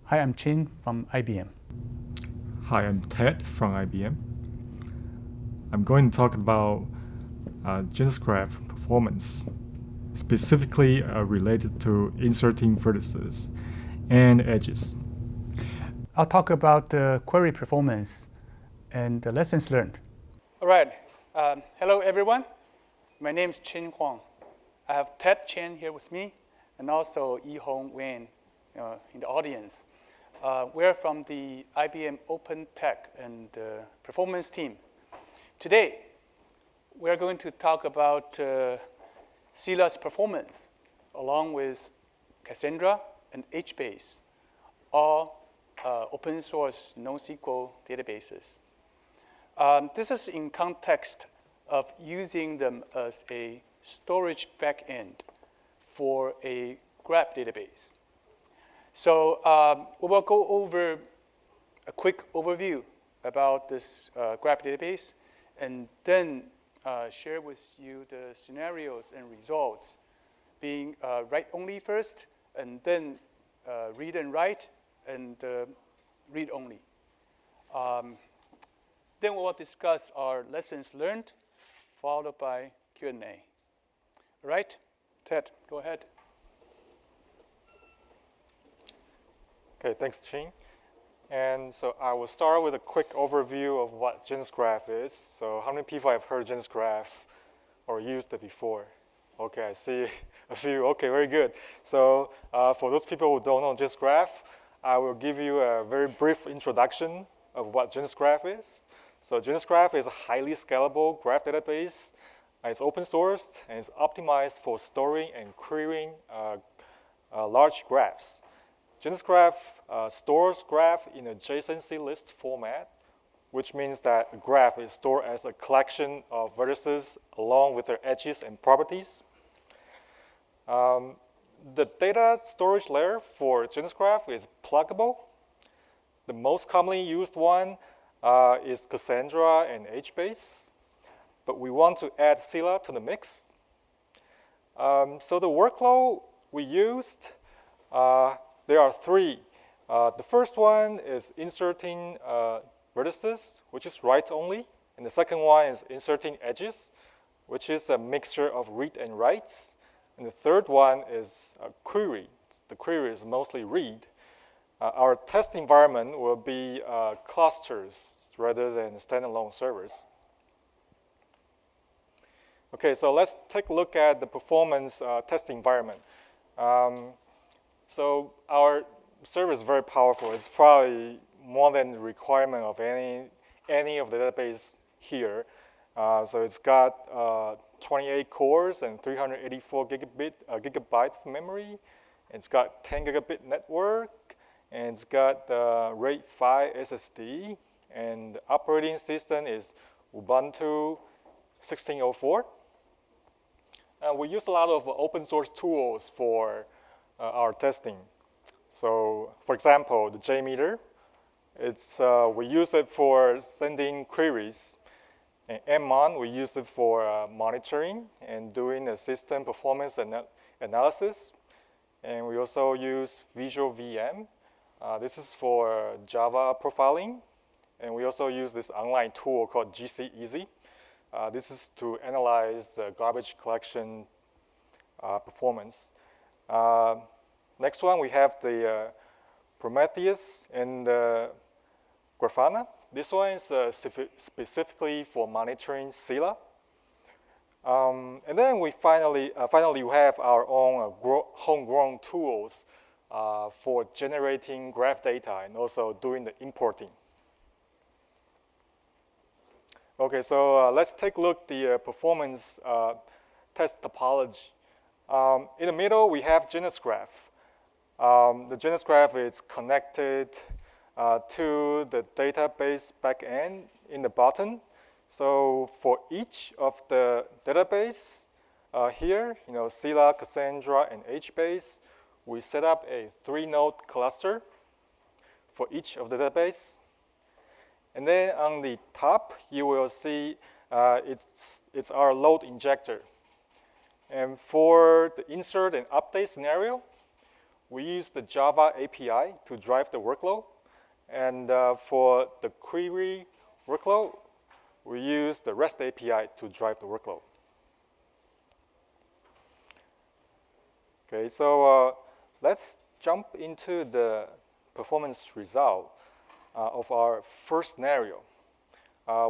Hi, I'm Chin from IBM. Hi, I'm Ted from IBM. I'm going to talk about JanusGraph performance, specifically related to inserting vertices and edges. I'll talk about the query performance and the lessons learned. All right. Hello, everyone. My name is Chin Huang. I have Ted Chen here with me, and also Yi-Hong Wen in the audience. We're from the IBM Open Tech and Performance team. Today, we're going to talk about Scylla's performance, along with Cassandra and HBase, all open source NoSQL databases. This is in context of using them as a storage backend for a graph database. So we will go over a quick overview about this graph database, and then share with you the scenarios and results, being write-only first, and then read and write, and read-only. Then we will discuss our lessons learned, followed by Q&A. All right, Ted, go ahead. Okay, thanks, Chin. And so I will start with a quick overview of what JanusGraph is. So how many people have heard JanusGraph or used it before? Okay, I see a few. Okay, very good. So for those people who don't know JanusGraph, I will give you a very brief introduction of what JanusGraph is. So JanusGraph is a highly scalable graph database. It's open source and it's optimized for storing and querying large graphs. JanusGraph stores graph in a JSON list format, which means that a graph is stored as a collection of vertices along with their edges and properties. The data storage layer for JanusGraph is pluggable. The most commonly used one is Cassandra and HBase, but we want to add Scylla to the mix. So the workload we used, there are three. The first one is inserting vertices, which is write-only. And the second one is inserting edges, which is a mixture of read and writes. And the third one is a query. The query is mostly read. Our test environment will be clusters rather than standalone servers. Okay, so let's take a look at the performance test environment. So our server is very powerful. It's probably more than the requirement of any of the database here. So it's got 28 cores and 384 gigabyte of memory. It's got 10 gigabit network, and it's got RAID 5 SSD, and the operating system is Ubuntu 16.04. We use a lot of open source tools for our testing. So, for example, the JMeter, we use it for sending queries. And Mmon, we use it for monitoring and doing a system performance analysis. And we also use Visual VM. This is for Java profiling. And we also use this online tool called GC Easy. This is to analyze the garbage collection performance. Next one, we have the Prometheus and the Grafana. This one is specifically for monitoring Scylla. And then we finally we have our own homegrown tools for generating graph data and also doing the importing. Okay, so let's take a look at the performance test topology. In the middle, we have JanusGraph. The JanusGraph is connected to the database backend in the bottom. So for each of the database here, Scylla, Cassandra, and HBase, we set up a 3-node cluster for each of the database. And then on the top, you will see it's our load injector. And for the insert and update scenario, we use the Java API to drive the workload. And for the query workload, we use the REST API to drive the workload. Okay, so let's jump into the performance result of our first scenario,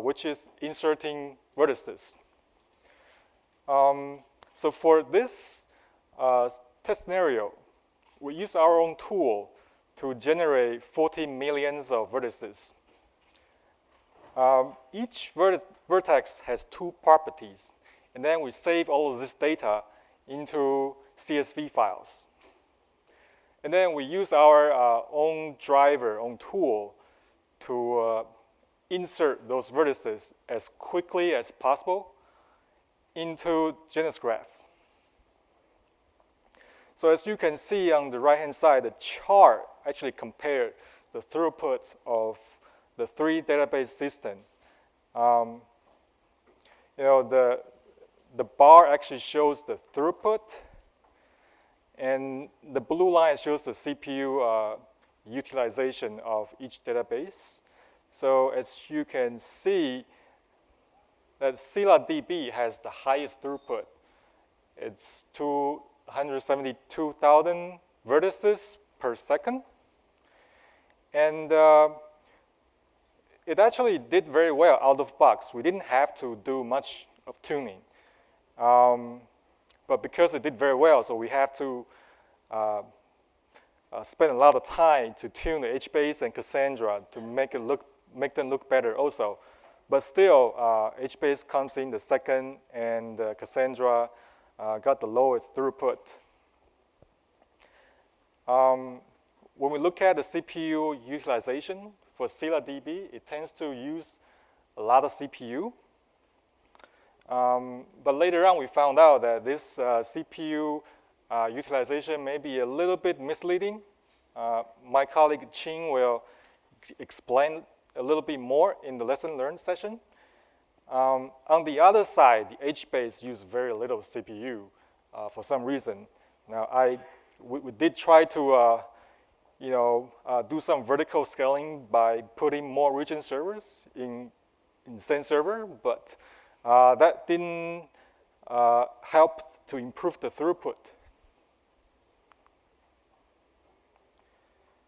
which is inserting vertices. So for this test scenario, we use our own tool to generate 40 million of vertices. Each vertex has 2 properties, and then we save all of this data into CSV files. And then we use our own driver, own tool, to insert those vertices as quickly as possible into JanusGraph. So as you can see on the right-hand side, the chart actually compared the throughput of the 3 database systems. The bar actually shows the throughput, and the blue line shows the CPU utilization of each database. So as you can see, that ScyllaDB has the highest throughput. It's 272,000 vertices per second. And it actually did very well out of box. We didn't have to do much of tuning. But because it did very well, so we have to spend a lot of time to tune the HBase and Cassandra to make them look better also. But still, HBase comes in the second, and Cassandra got the lowest throughput. When we look at the CPU utilization for ScyllaDB, it tends to use a lot of CPU. But later on, we found out that this CPU utilization may be a little bit misleading. My colleague Qing will explain a little bit more in the lesson learned session. On the other side, the HBase used very little CPU for some reason. Now, we did try to do some vertical scaling by putting more region servers in the same server, but that didn't help to improve the throughput.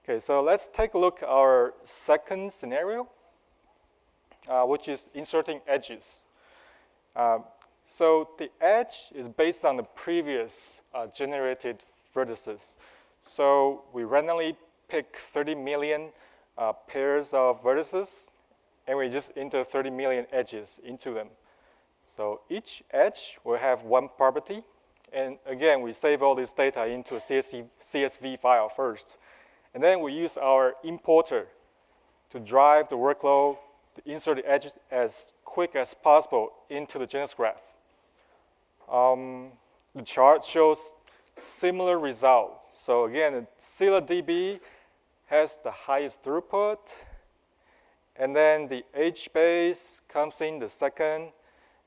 Okay, so let's take a look at our second scenario, which is inserting edges. So the edge is based on the previous generated vertices. So we randomly pick 30 million pairs of vertices, and we just enter 30 million edges into them. So each edge will have 1 property. And again, we save all this data into a CSV file first. And then we use our importer to drive the workload to insert the edges as quick as possible into the JanusGraph. The chart shows similar result. So again, ScyllaDB has the highest throughput, and then the HBase comes in the second,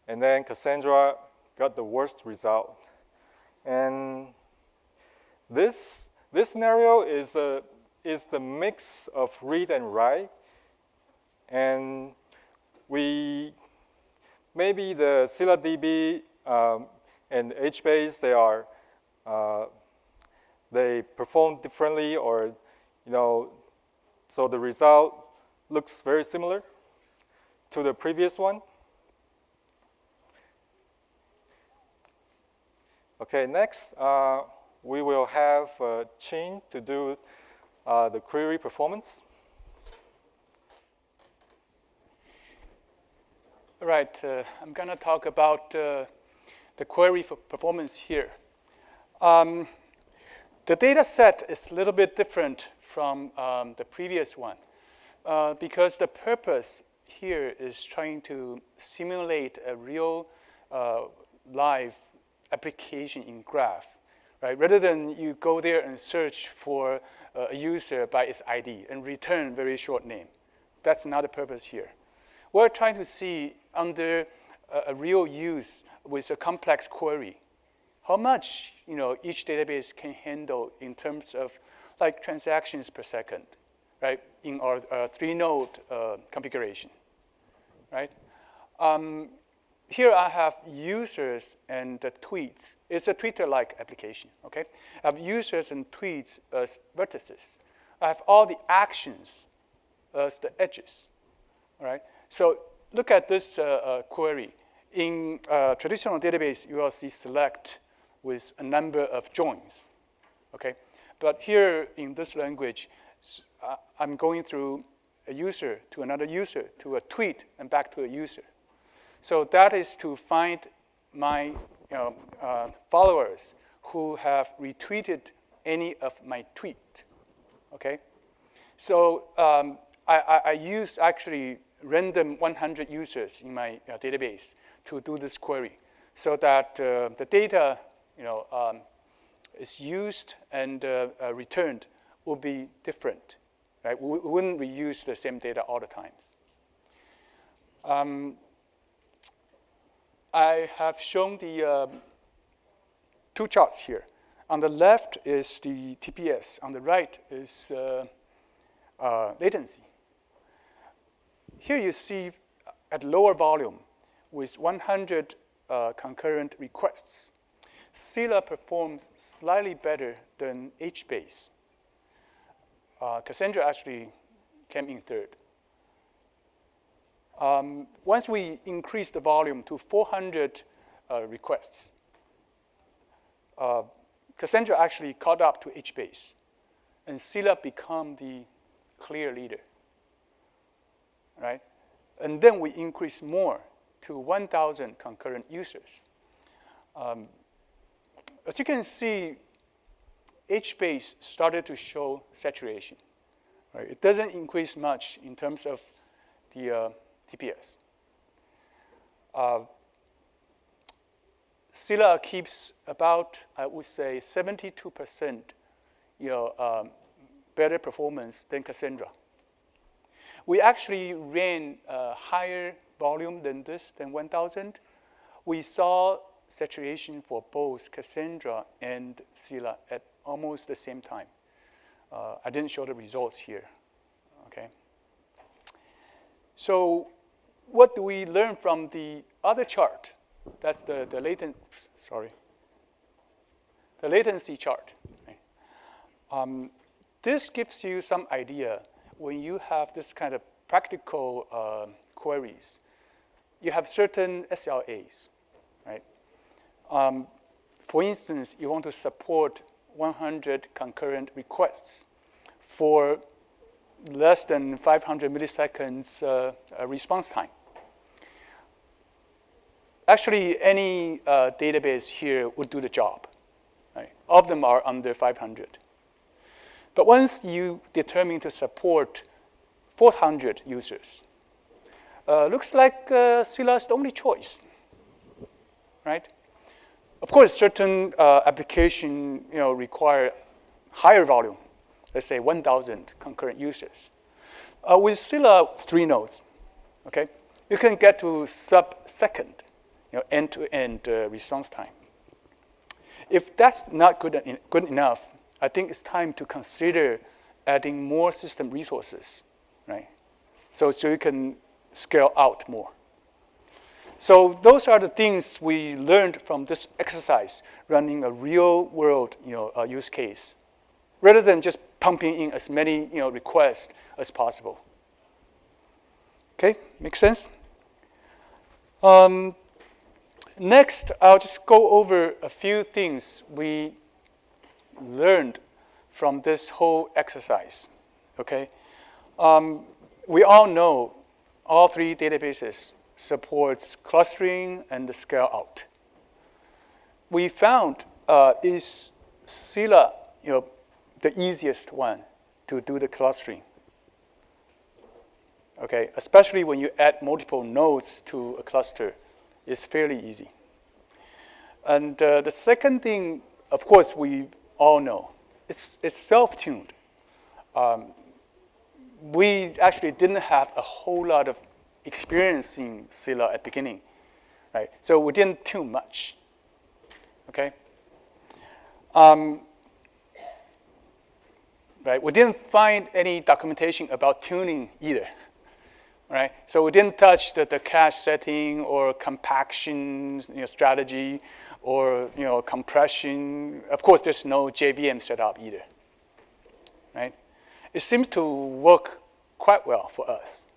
and then Cassandra got the worst result. And this scenario is the mix of read and write, and maybe the ScyllaDB and HBase they perform differently, or so the result looks very similar to the previous one. Okay, next we will have Qin to do the query performance. All right, I'm going to talk about the query for performance here. The data set is a little bit different from the previous one because the purpose here is trying to simulate a real live application in graph, right? Rather than you go there and search for a user by its ID and return very short name. That's not the purpose here. We're trying to see under a real use with a complex query, how much each database can handle in terms of like transactions per second, right? In our 3-node configuration, right? Here I have users and the tweets. It's a Twitter-like application, okay? I have users and tweets as vertices. I have all the actions as the edges, all right? So look at this query. In traditional database, you will see select with a number of joins, okay? But here in this language, I'm going through a user to another user to a tweet and back to a user. So that is to find my followers who have retweeted any of my tweet, okay? So I used actually random 100 users in my database to do this query so that the data is used and returned will be different, right? We wouldn't reuse the same data all the times. I have shown the 2 charts here. On the left is the TPS. On the right is latency. Here you see at lower volume with 100 concurrent requests, Scylla performs slightly better than HBase. Cassandra actually came in third. Once we increase the volume to 400 requests, Cassandra actually caught up to HBase, and Scylla become the clear leader, right? And then we increase more to 1,000 concurrent users. As you can see, HBase started to show saturation, right? It doesn't increase much in terms of the TPS. Scylla keeps about, I would say, 72% better performance than Cassandra. We actually ran a higher volume than this, than 1,000. We saw saturation for both Cassandra and Scylla at almost the same time. I didn't show the results here, okay? So what do we learn from the other chart? That's the latency chart. Okay. This gives you some idea when you have this kind of practical queries. You have certain SLAs, right? For instance, you want to support 100 concurrent requests for less than 500 milliseconds response time. Actually, any database here would do the job. Right? All of them are under 500. But once you determine to support 400 users, looks like Scylla is the only choice, right? Of course, certain application require higher volume, let's say 1,000 concurrent users. With Scylla 3 nodes, okay, you can get to sub-second, end-to-end response time. If that's not good enough, I think it's time to consider adding more system resources, right? So you can scale out more. So those are the things we learned from this exercise, running a real-world use case, rather than just pumping in as many requests as possible. Okay, makes sense? Next, I'll just go over a few things we learned from this whole exercise. Okay, we all know all 3 databases supports clustering and the scale out. We found is Scylla the easiest one to do the clustering. Okay, especially when you add multiple nodes to a cluster, it's fairly easy. And the second thing, of course, we all know, it's self-tuned. We actually didn't have a whole lot of experience in Scylla at the beginning, right? So we didn't tune much, okay? Right? We didn't find any documentation about tuning either. Right? So we didn't touch the cache setting or compaction strategy or compression. Of course, there's no JVM setup either. Right? It seems to work quite well for us.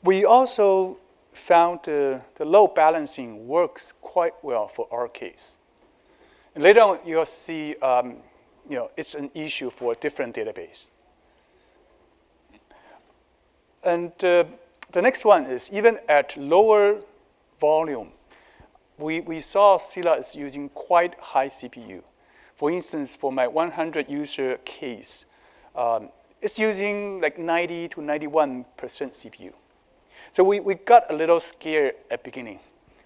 We also found the load balancing works quite well for our case. And later on, you'll see it's an issue for a different database. And the next one is even at lower volume, we saw Scylla is using quite high CPU. For instance, for my 100 user case, it's using like 90 to 91% CPU. So we got a little scared at the beginning.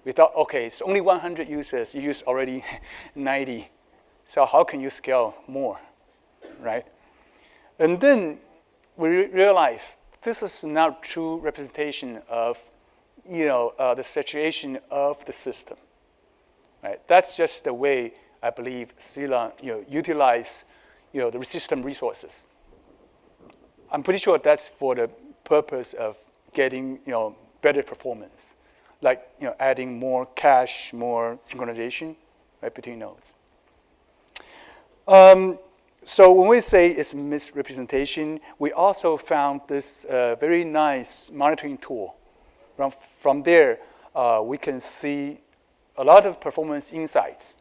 We thought, okay, it's only 100 users, you use already 90. So how can you scale more, right? And then we realized this is not true representation of the saturation of the system, right? That's just the way I believe Scylla utilize the system resources. I'm pretty sure that's for the purpose of getting better performance, like adding more cache, more synchronization, right, between nodes. So when we say it's misrepresentation, we also found this very nice monitoring tool. From there, we can see a lot of performance insights.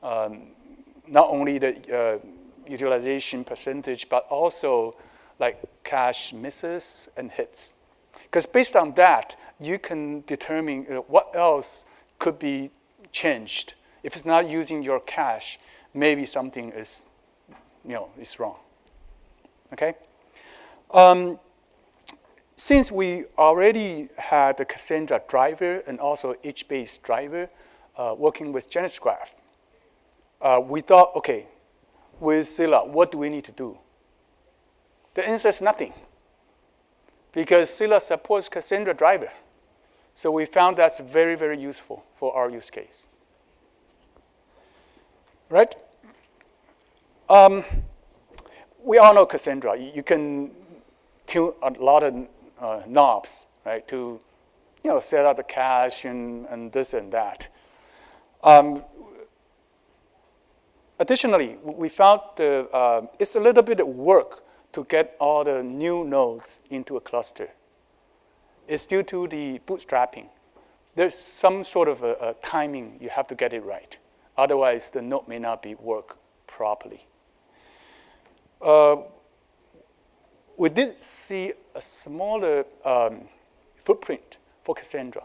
Not only the utilization percentage, but also like cache misses and hits. Because based on that, you can determine what else could be changed. If it's not using your cache, maybe something is wrong. Okay. Since we already had the Cassandra driver and also HBase driver working with JanusGraph, we thought, okay, with Scylla, what do we need to do? The answer is nothing, because Scylla supports Cassandra driver. So we found that's very, very useful for our use case. Right? We all know Cassandra. You can tune a lot of knobs, right, to set up the cache and this and that. Additionally, we found it's a little bit of work to get all the new nodes into a cluster. It's due to the bootstrapping. There's some sort of a timing you have to get it right. Otherwise, the node may not work properly. We did see a smaller footprint for Cassandra.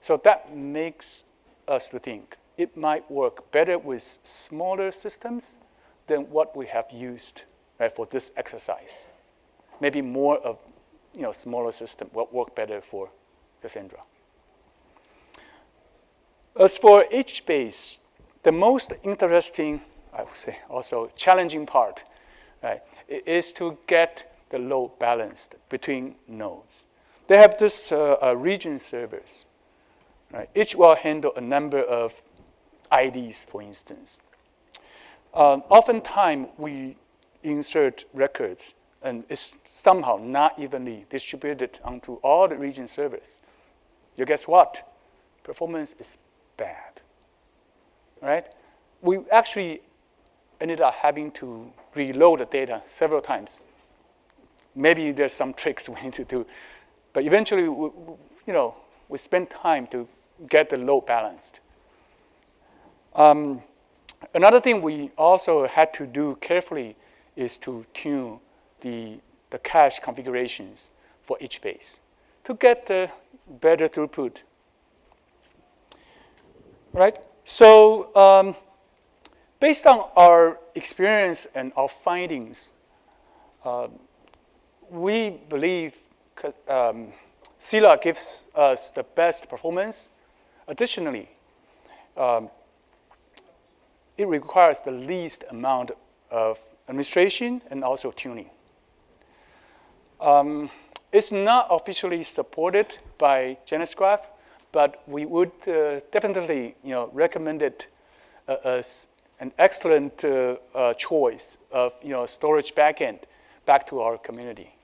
So that makes us to think it might work better with smaller systems than what we have used, right, for this exercise. Maybe more of smaller system will work better for Cassandra. As for HBase, the most interesting, I would say also challenging part, right, is to get the load balanced between nodes. They have this region servers. Right? Each will handle a number of IDs, for instance. Oftentimes, we insert records, and it's somehow not evenly distributed onto all the region servers. You guess what? Performance is bad. Right? We actually ended up having to reload the data several times. Maybe there's some tricks we need to do, but eventually, we spend time to get the load balanced. Another thing we also had to do carefully is to tune the cache configurations for each base to get the better throughput. Right? So based on our experience and our findings, we believe Scylla gives us the best performance. Additionally, it requires the least amount of administration and also tuning. It's not officially supported by JanusGraph, but we would definitely recommend it an excellent choice of storage backend back to our community.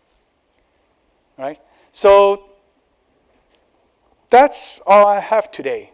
Right? So that's all I have today.